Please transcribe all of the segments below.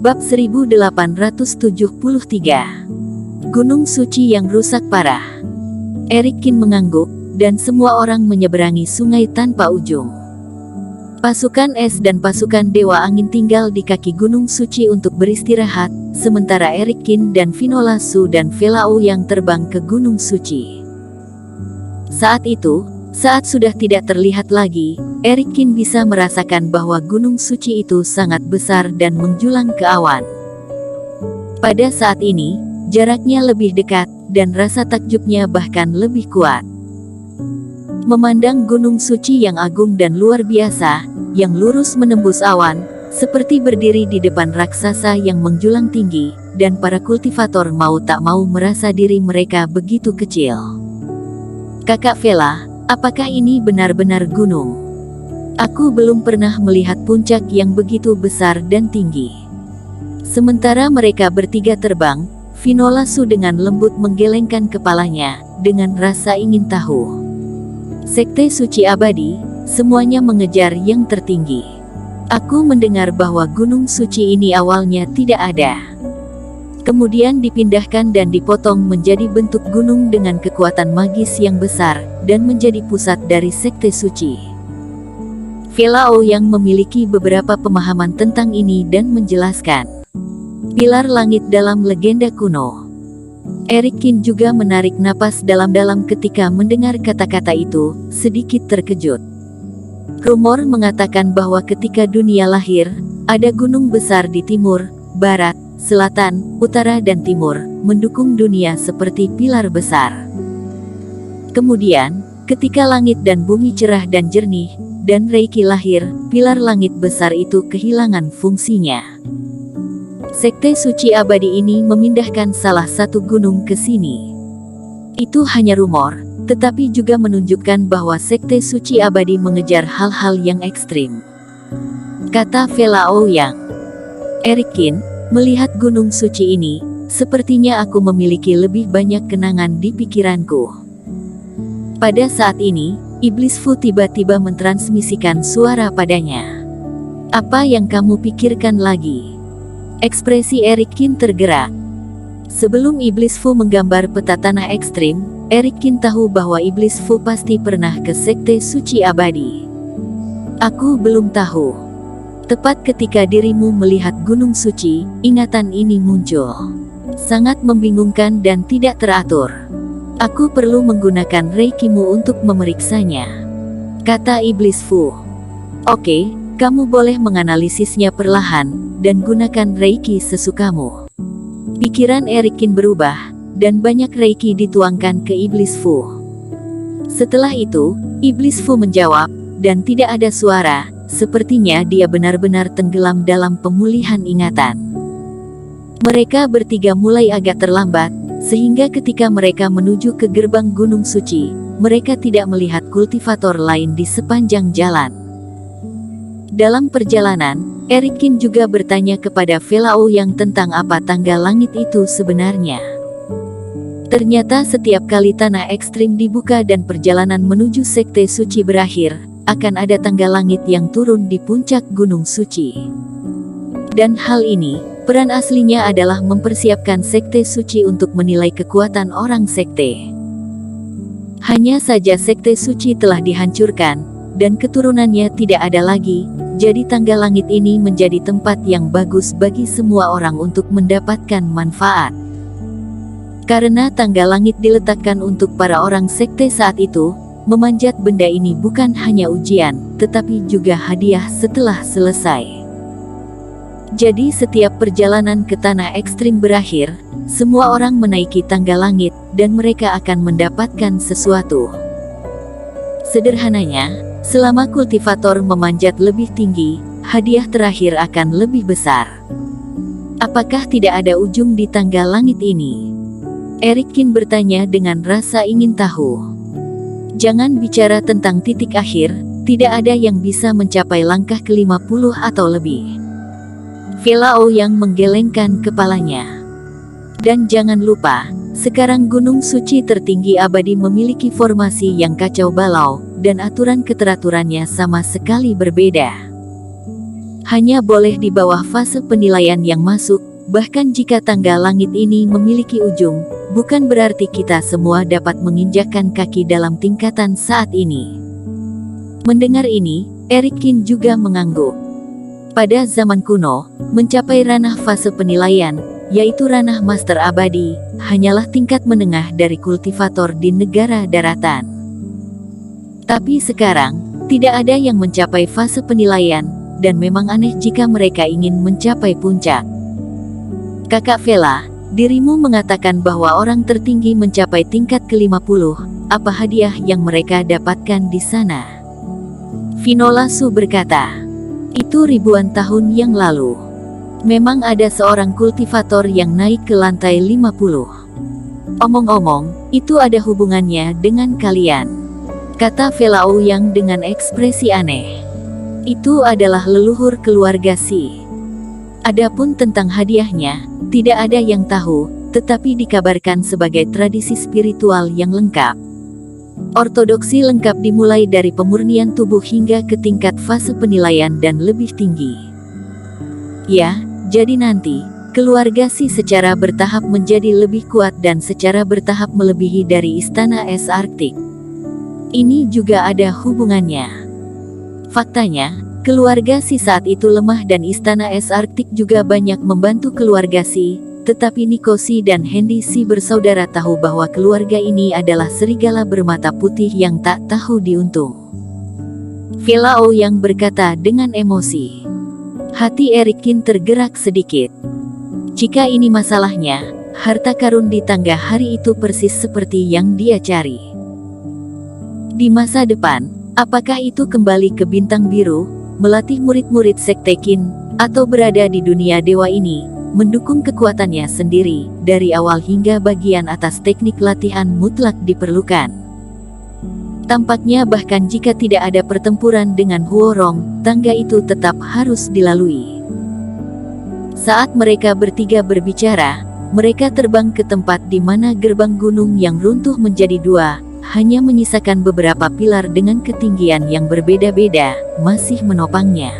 Bab 1873. Gunung Suci yang rusak parah. Eric Kin mengangguk, dan semua orang menyeberangi sungai tanpa ujung. Pasukan es dan pasukan Dewa Angin tinggal di kaki Gunung Suci untuk beristirahat, sementara Eric Kin dan Vinola Su dan Velao yang terbang ke Gunung Suci. Saat itu, saat sudah tidak terlihat lagi, Eric Kin bisa merasakan bahwa Gunung Suci itu sangat besar dan menjulang ke awan. Pada saat ini, jaraknya lebih dekat, dan rasa takjubnya bahkan lebih kuat. Memandang Gunung Suci yang agung dan luar biasa, yang lurus menembus awan, seperti berdiri di depan raksasa yang menjulang tinggi, dan para kultivator mau tak mau merasa diri mereka begitu kecil. Kakak Vela, apakah ini benar-benar gunung? Aku belum pernah melihat puncak yang begitu besar dan tinggi. Sementara mereka bertiga terbang, Vinola Su dengan lembut menggelengkan kepalanya, dengan rasa ingin tahu. Sekte Suci Abadi, semuanya mengejar yang tertinggi. Aku mendengar bahwa Gunung Suci ini awalnya tidak ada. Kemudian dipindahkan dan dipotong menjadi bentuk gunung dengan kekuatan magis yang besar, dan menjadi pusat dari Sekte Suci. Velao yang memiliki beberapa pemahaman tentang ini dan menjelaskan. Pilar langit dalam legenda kuno. Eric Kin juga menarik napas dalam-dalam ketika mendengar kata-kata itu, sedikit terkejut. Rumor mengatakan bahwa ketika dunia lahir, ada gunung besar di timur, barat, selatan, utara dan timur, mendukung dunia seperti pilar besar. Kemudian, ketika langit dan bumi cerah dan jernih, dan Reiki lahir, pilar langit besar itu kehilangan fungsinya. Sekte Suci Abadi ini memindahkan salah satu gunung ke sini. Itu hanya rumor, tetapi juga menunjukkan bahwa Sekte Suci Abadi mengejar hal-hal yang ekstrim. Kata Velao yang. Eric Kin, melihat Gunung Suci ini, sepertinya aku memiliki lebih banyak kenangan di pikiranku. Pada saat ini, Iblis Fu tiba-tiba mentransmisikan suara padanya. Apa yang kamu pikirkan lagi? Ekspresi Eric Kin tergerak. Sebelum Iblis Fu menggambar peta tanah ekstrim, Eric Kin tahu bahwa Iblis Fu pasti pernah ke Sekte Suci Abadi. Aku belum tahu. Tepat ketika dirimu melihat Gunung Suci, ingatan ini muncul. Sangat membingungkan dan tidak teratur. Aku perlu menggunakan Reikimu untuk memeriksanya, kata Iblis Fu. Oke, kamu boleh menganalisisnya perlahan, dan gunakan Reiki sesukamu. Pikiran Eric Kin berubah, dan banyak Reiki dituangkan ke Iblis Fu. Setelah itu, Iblis Fu menjawab, dan tidak ada suara. Sepertinya dia benar-benar tenggelam dalam pemulihan ingatan. Mereka bertiga mulai agak terlambat, sehingga ketika mereka menuju ke gerbang Gunung Suci, mereka tidak melihat kultivator lain di sepanjang jalan. Dalam perjalanan, Eric Kin juga bertanya kepada Velao yang tentang apa tangga langit itu sebenarnya. Ternyata setiap kali tanah ekstrim dibuka dan perjalanan menuju Sekte Suci berakhir, akan ada tangga langit yang turun di puncak Gunung Suci. Dan hal ini, peran aslinya adalah mempersiapkan Sekte Suci untuk menilai kekuatan orang sekte. Hanya saja Sekte Suci telah dihancurkan, dan keturunannya tidak ada lagi, jadi tangga langit ini menjadi tempat yang bagus bagi semua orang untuk mendapatkan manfaat. Karena tangga langit diletakkan untuk para orang sekte saat itu, memanjat benda ini bukan hanya ujian, tetapi juga hadiah setelah selesai. Jadi setiap perjalanan ke tanah ekstrim berakhir, semua orang menaiki tangga langit, dan mereka akan mendapatkan sesuatu. Sederhananya, selama kultivator memanjat lebih tinggi, hadiah terakhir akan lebih besar. Apakah tidak ada ujung di tangga langit ini? Eric Kin bertanya dengan rasa ingin tahu. Jangan bicara tentang titik akhir, tidak ada yang bisa mencapai langkah ke-50 atau lebih. Velao yang menggelengkan kepalanya. Dan jangan lupa, sekarang Gunung Suci tertinggi abadi memiliki formasi yang kacau balau, dan aturan keteraturannya sama sekali berbeda. Hanya boleh di bawah fase penilaian yang masuk, bahkan jika tangga langit ini memiliki ujung, bukan berarti kita semua dapat menginjakkan kaki dalam tingkatan saat ini. Mendengar ini, Erikin juga mengangguk. Pada zaman kuno, mencapai ranah fase penilaian, yaitu ranah master abadi, hanyalah tingkat menengah dari kultivator di negara daratan. Tapi sekarang, tidak ada yang mencapai fase penilaian, dan memang aneh jika mereka ingin mencapai puncak. Kakak Vela, dirimu mengatakan bahwa orang tertinggi mencapai tingkat ke-50, apa hadiah yang mereka dapatkan di sana? Vinola Su berkata, itu ribuan tahun yang lalu. Memang ada seorang kultivator yang naik ke lantai 50. Omong-omong, itu ada hubungannya dengan kalian, kata Vela Ouyang dengan ekspresi aneh. Itu adalah leluhur keluarga Si. Adapun tentang hadiahnya, tidak ada yang tahu, tetapi dikabarkan sebagai tradisi spiritual yang lengkap. Ortodoksi lengkap dimulai dari pemurnian tubuh hingga ke tingkat fase penilaian dan lebih tinggi. Ya, jadi nanti, keluarga Si secara bertahap menjadi lebih kuat dan secara bertahap melebihi dari Istana Es Arktik. Ini juga ada hubungannya. Faktanya, keluarga Si saat itu lemah dan Istana Es Arktik juga banyak membantu keluarga Si, tetapi Nico Si dan Hendy Si bersaudara tahu bahwa keluarga ini adalah serigala bermata putih yang tak tahu diuntung. Vela Ouyang berkata dengan emosi. Hati Erikin tergerak sedikit. Jika ini masalahnya, harta karun di tangga hari itu persis seperti yang dia cari. Di masa depan, apakah itu kembali ke Bintang Biru, melatih murid-murid Sekte Qin, atau berada di dunia dewa ini, mendukung kekuatannya sendiri, dari awal hingga bagian atas teknik latihan mutlak diperlukan. Tampaknya bahkan jika tidak ada pertempuran dengan Huorong, tangga itu tetap harus dilalui. Saat mereka bertiga berbicara, mereka terbang ke tempat di mana gerbang gunung yang runtuh menjadi dua, hanya menyisakan beberapa pilar dengan ketinggian yang berbeda-beda, masih menopangnya.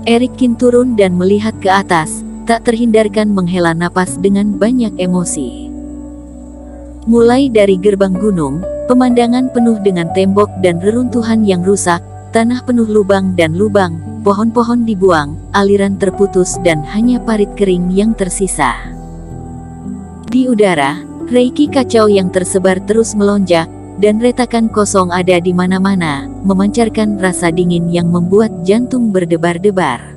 Erikin turun dan melihat ke atas, tak terhindarkan menghela napas dengan banyak emosi. Mulai dari gerbang gunung, pemandangan penuh dengan tembok dan reruntuhan yang rusak, tanah penuh lubang dan lubang, pohon-pohon dibuang, aliran terputus dan hanya parit kering yang tersisa. Di udara, reiki kacau yang tersebar terus melonjak, dan retakan kosong ada di mana-mana, memancarkan rasa dingin yang membuat jantung berdebar-debar.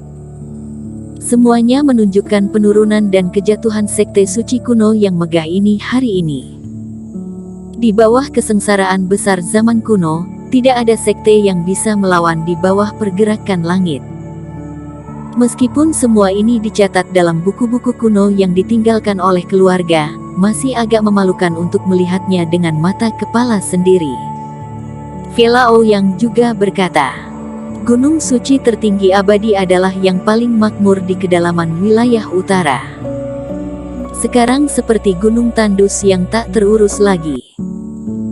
Semuanya menunjukkan penurunan dan kejatuhan sekte suci kuno yang megah ini hari ini. Di bawah kesengsaraan besar zaman kuno, tidak ada sekte yang bisa melawan di bawah pergerakan langit. Meskipun semua ini dicatat dalam buku-buku kuno yang ditinggalkan oleh keluarga, masih agak memalukan untuk melihatnya dengan mata kepala sendiri. Vela Ouyang juga berkata, Gunung suci tertinggi abadi adalah yang paling makmur di kedalaman wilayah utara. Sekarang seperti gunung tandus yang tak terurus lagi.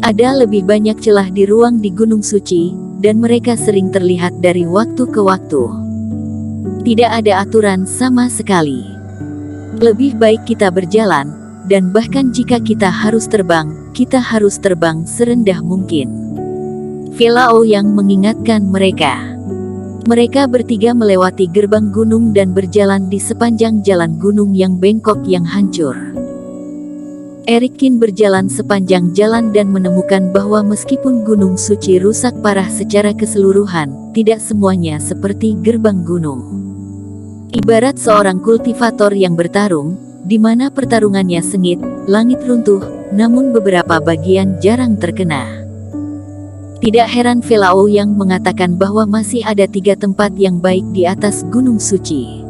Ada lebih banyak celah di ruang di gunung suci, dan mereka sering terlihat dari waktu ke waktu. Tidak ada aturan sama sekali. Lebih baik kita berjalan, dan bahkan jika kita harus terbang serendah mungkin. Vela Ouyang mengingatkan mereka. Mereka bertiga melewati gerbang gunung dan berjalan di sepanjang jalan gunung yang bengkok yang hancur. Erikin berjalan sepanjang jalan dan menemukan bahwa meskipun gunung suci rusak parah secara keseluruhan, tidak semuanya seperti gerbang gunung. Ibarat seorang kultivator yang bertarung, di mana pertarungannya sengit, langit runtuh, namun beberapa bagian jarang terkena. Tidak heran Vela Ouyang mengatakan bahwa masih ada 3 tempat yang baik di atas gunung suci.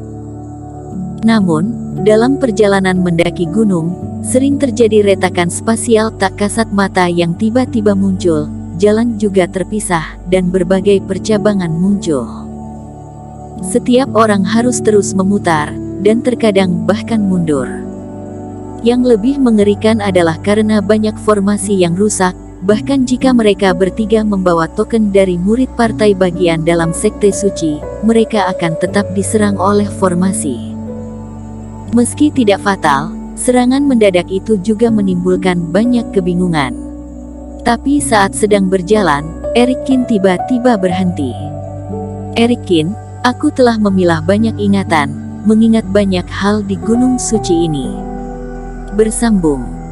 Namun, dalam perjalanan mendaki gunung, sering terjadi retakan spasial tak kasat mata yang tiba-tiba muncul, jalan juga terpisah, dan berbagai percabangan muncul. Setiap orang harus terus memutar, dan terkadang bahkan mundur. Yang lebih mengerikan adalah karena banyak formasi yang rusak, Bahkan jika mereka bertiga membawa token dari murid partai bagian dalam Sekte Suci, mereka akan tetap diserang oleh formasi. Meski tidak fatal, serangan mendadak itu juga menimbulkan banyak kebingungan. Tapi saat sedang berjalan, Eric Kin tiba-tiba berhenti. Eric Kin, aku telah memilah banyak ingatan, mengingat banyak hal di Gunung Suci ini. Bersambung.